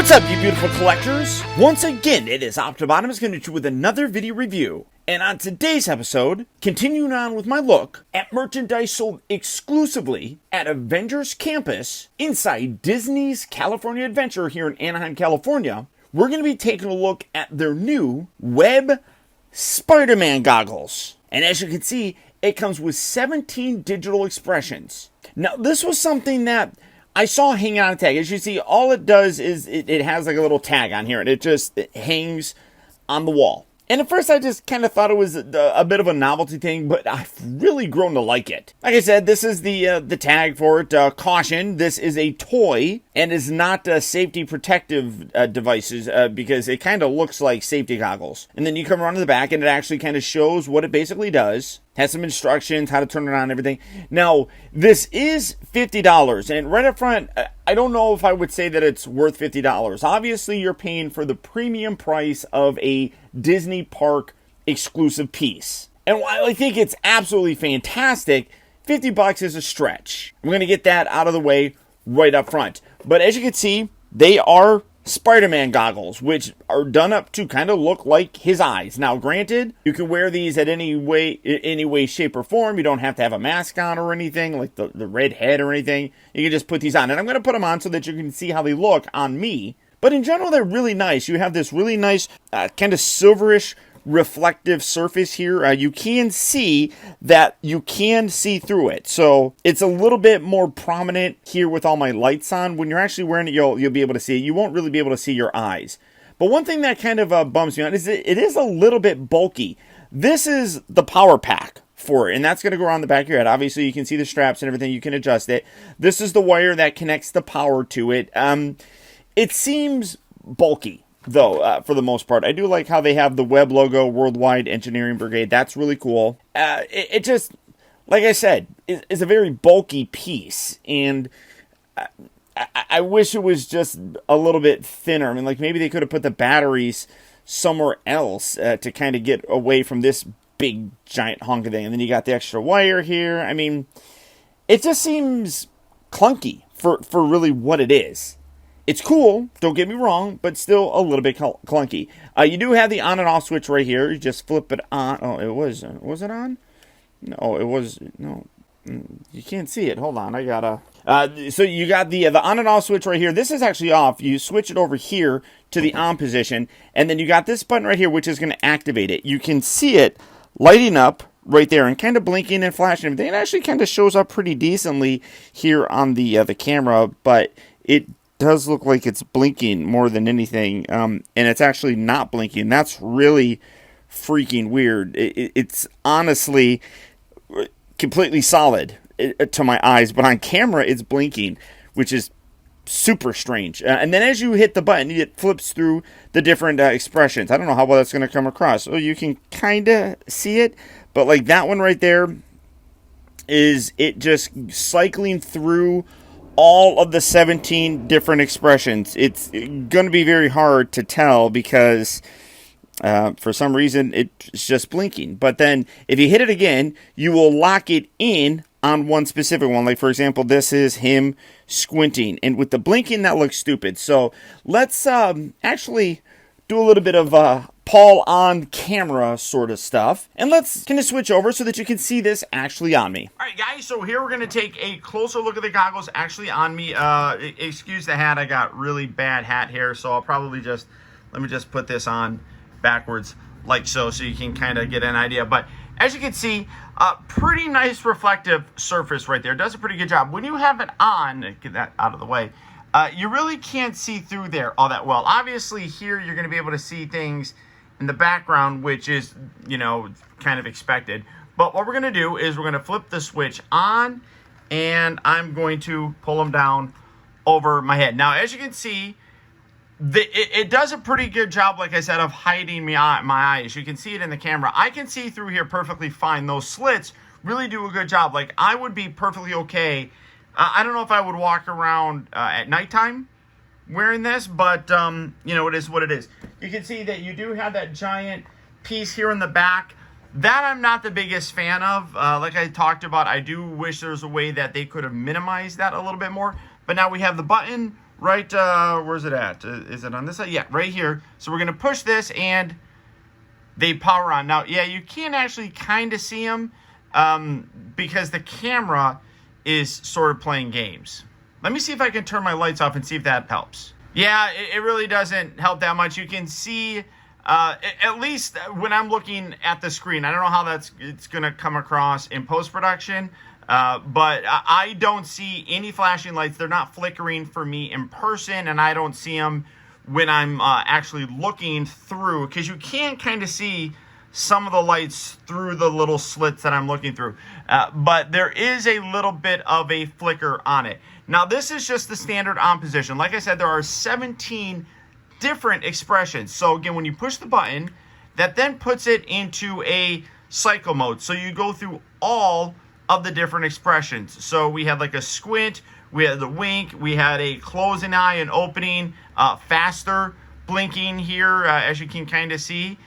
What's up, you beautiful collectors? Once again, it is Optibotimus coming to you with another video review. And on today's episode, continuing on with my look at merchandise sold exclusively at Avengers Campus inside Disney's California Adventure here in Anaheim, California, we're going to be taking a look at their new Web Spider-Man goggles. And as you can see, it comes with 17 digital expressions. Now, this was something that I saw hanging on a tag. As you see, all it does is it has like a little tag on here, and it hangs on the wall. And at first, I just kind of thought it was a bit of a novelty thing, but I've really grown to like it. Like I said, this is the tag for it. Caution, this is a toy and is not safety protective devices because it kind of looks like safety goggles. And then you come around to the back, and it actually kind of shows what it basically does. Has some instructions, how to turn it on, and everything. Now, this is $50, and right up front, I don't know if I would say that it's worth $50. Obviously, you're paying for the premium price of a Disney Park exclusive piece. And while I think it's absolutely fantastic, $50 is a stretch. We're going to get that out of the way right up front. But as you can see, they are Spider-Man goggles, which are done up to kind of look like his eyes. Now, granted, you can wear these at any way, shape, or form. You don't have to have a mask on or anything, like the red head or anything. You can just put these on. And I'm going to put them on so that you can see how they look on me. But in general, they're really nice. You have this really nice kind of silverish reflective surface here. You can see that you can see through it, so it's a little bit more prominent here with all my lights on. When you're actually wearing it, you'll be able to see it. You won't really be able to see your eyes. But one thing that kind of bums me out is it is a little bit bulky. This is the power pack for it, and that's going to go around the back of your head. Obviously, you can see the straps and everything. You can adjust it. This is the wire that connects the power to it. It seems bulky, though, for the most part. I do like how they have the web logo, Worldwide Engineering Brigade. That's really cool. It just, like I said, is a very bulky piece, and I wish it was just a little bit thinner. I mean, like, maybe they could have put the batteries somewhere else to kind of get away from this big, giant hunk of thing. And then you got the extra wire here. I mean, it just seems clunky for really what it is. It's cool, don't get me wrong, but still a little bit clunky. You do have the on and off switch right here. You just flip it on. Oh, it was it on? No, it was, no. You can't see it. Hold on, I gotta. So you got the on and off switch right here. This is actually off. You switch it over here to the on position, and then you got this button right here, which is going to activate it. You can see it lighting up right there and kind of blinking and flashing and everything. It actually kind of shows up pretty decently here on the camera, but it does look like it's blinking more than anything, and it's actually not blinking. That's really freaking weird. It's honestly completely solid to my eyes, but on camera it's blinking, which is super strange. And then as you hit the button, it flips through the different expressions. I don't know how well that's going to come across. So you can kind of see it, but like that one right there is it just cycling through all of the 17 different expressions. It's going to be very hard to tell because for some reason it's just blinking. But then if you hit it again, you will lock it in on one specific one. Like, for example, this is him squinting. And with the blinking, that looks stupid. So let's actually do a little bit of Paul on camera sort of stuff. And let's kind of switch over so that you can see this actually on me. All right, guys, so here we're going to take a closer look at the goggles actually on me. Excuse the hat. I got really bad hat hair, so I'll probably let me just put this on backwards like so you can kind of get an idea. But as you can see, pretty nice reflective surface right there. Does a pretty good job. When you have it on, get that out of the way, you really can't see through there all that well. Obviously, here you're going to be able to see things in the background, which is, kind of expected. But what we're going to do is we're going to flip the switch on, and I'm going to pull them down over my head. Now, as you can see, it does a pretty good job, like I said, of hiding my eyes. You can see it in the camera. I can see through here perfectly fine. Those slits really do a good job. Like, I would be perfectly okay. I don't know if I would walk around at nighttime wearing this, but, it is what it is. You can see that you do have that giant piece here in the back. That I'm not the biggest fan of. Like I talked about, I do wish there was a way that they could have minimized that a little bit more. But now we have the button right, where's it at? Is it on this side? Yeah, right here. So we're going to push this and they power on. Now, yeah, you can actually kind of see them because the camera is sort of playing games. Let me see if I can turn my lights off and see if that helps. Yeah, it really doesn't help that much. You can see, at least when I'm looking at the screen, I don't know how it's going to come across in post-production, but I don't see any flashing lights. They're not flickering for me in person, and I don't see them when I'm actually looking through, because you can kind of see some of the lights through the little slits that I'm looking through. But there is a little bit of a flicker on it. Now, this is just the standard on position. Like I said, there are 17 different expressions. So again, when you push the button, that then puts it into a cycle mode. So you go through all of the different expressions. So we had like a squint, we had the wink, we had a closing eye and opening, faster blinking here, as you can kind of see.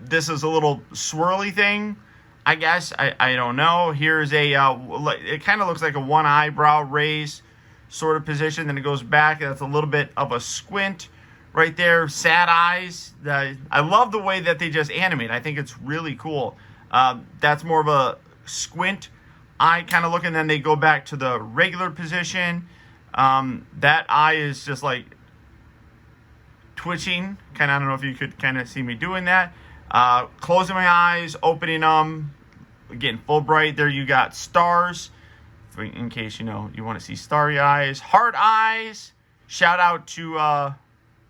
This is a little swirly thing, I guess. I don't know. Here's a, it kind of looks like a one eyebrow raise sort of position. Then it goes back. That's a little bit of a squint right there. Sad eyes. I love the way that they just animate. I think it's really cool. That's more of a squint eye kind of look. And then they go back to the regular position. That eye is just like twitching. Kind of, I don't know if you could kind of see me doing that. Closing my eyes, opening them. Again, full bright. There you got stars, in case you want to see starry eyes. Heart eyes. Shout out to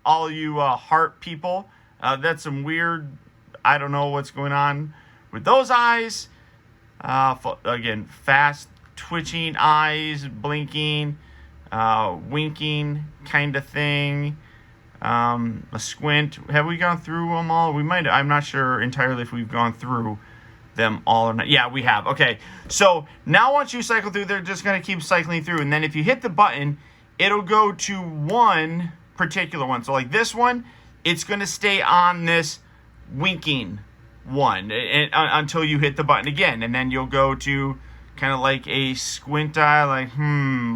all you heart people. That's some weird, I don't know what's going on with those eyes. Again, fast twitching eyes, blinking, winking kind of thing. A squint. Have we gone through them all? We might. I'm not sure entirely if we've gone through them all or not. Yeah, we have. Okay. So now once you cycle through, they're just going to keep cycling through. And then if you hit the button, it'll go to one particular one. So like this one, it's going to stay on this winking one until you hit the button again. And then you'll go to kind of like a squint eye, like,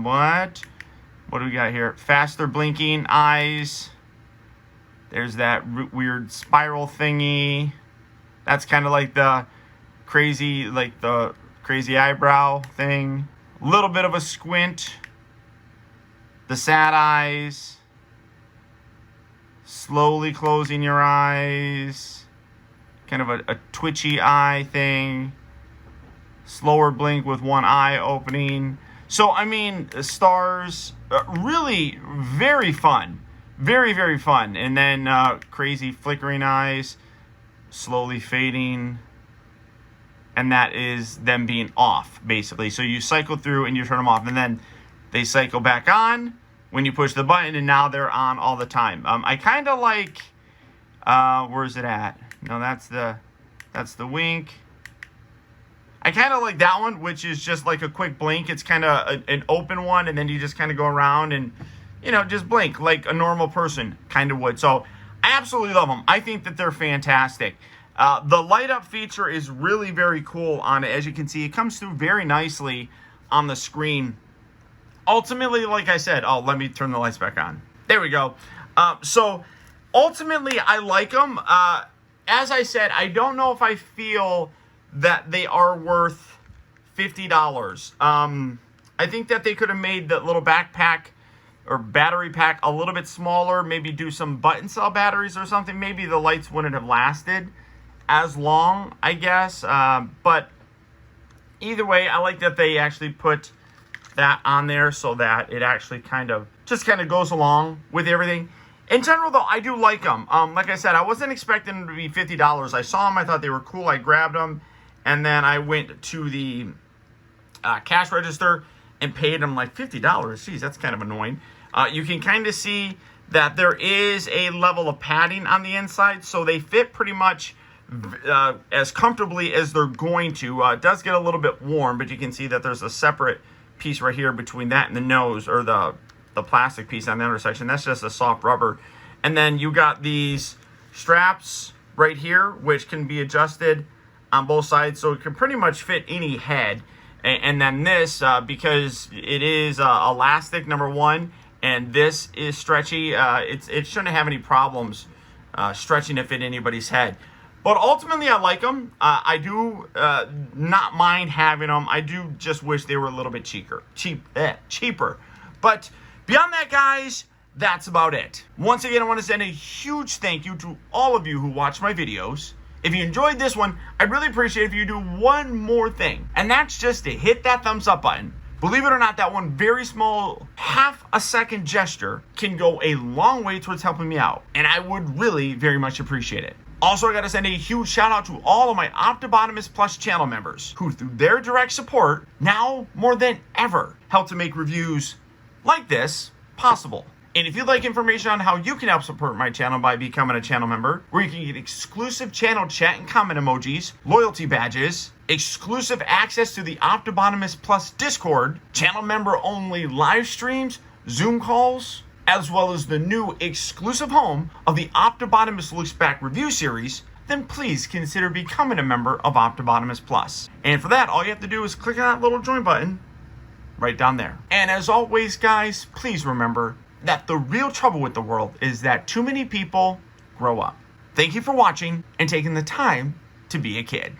what? What do we got here? Faster blinking eyes. There's that weird spiral thingy. That's kind of like the crazy eyebrow thing. A little bit of a squint. The sad eyes. Slowly closing your eyes. Kind of a twitchy eye thing. Slower blink with one eye opening. So, I mean, stars, really very fun. Very, very fun. And then crazy flickering eyes, slowly fading. And that is them being off, basically. So you cycle through and you turn them off. And then they cycle back on when you push the button. And now they're on all the time. I kind of like, where's it at? No, that's the wink. I kind of like that one, which is just like a quick blink. It's kind of an open one. And then you just kind of go around and just blink like a normal person kind of would. So I absolutely love them. I think that they're fantastic. The light up feature is really very cool on it. As you can see, it comes through very nicely on the screen. Ultimately, like I said, let me turn the lights back on. There we go. So ultimately, I like them. As I said, I don't know if I feel that they are worth $50. I think that they could have made the little backpack or battery pack a little bit smaller, maybe do some button cell batteries or something. Maybe the lights wouldn't have lasted as long, I guess. But either way, I like that they actually put that on there so that it actually kind of goes along with everything. In general, though, I do like them. Like I said, I wasn't expecting them to be $50. I saw them, I thought they were cool, I grabbed them, and then I went to the cash register and paid them like $50. Jeez, that's kind of annoying. You can kind of see that there is a level of padding on the inside, so they fit pretty much as comfortably as they're going to. It does get a little bit warm, but you can see that there's a separate piece right here between that and the nose, or the plastic piece on the intersection. That's just a soft rubber. And then you got these straps right here, which can be adjusted on both sides, so it can pretty much fit any head. And then this, because it is elastic, number one, And this is stretchy. It shouldn't have any problems stretching to fit anybody's head. But ultimately, I like them. I do not mind having them. I do just wish they were a little bit cheaper. But beyond that, guys, that's about it. Once again, I want to send a huge thank you to all of you who watch my videos. If you enjoyed this one, I'd really appreciate if you do one more thing, and that's just to hit that thumbs up button. Believe it or not, that one very small half-a-second gesture can go a long way towards helping me out, and I would really very much appreciate it. Also, I got to send a huge shout out to all of my Optibotimus Plus channel members who, through their direct support, now more than ever, help to make reviews like this possible. And if you'd like information on how you can help support my channel by becoming a channel member, where you can get exclusive channel chat and comment emojis, loyalty badges, exclusive access to the Optibotimus Plus Discord, channel member only live streams, Zoom calls, as well as the new exclusive home of the Optibotimus Looks Back review series, then please consider becoming a member of Optibotimus Plus. And for that, all you have to do is click on that little join button right down there. And as always, guys, please remember that the real trouble with the world is that too many people grow up. Thank you for watching and taking the time to be a kid.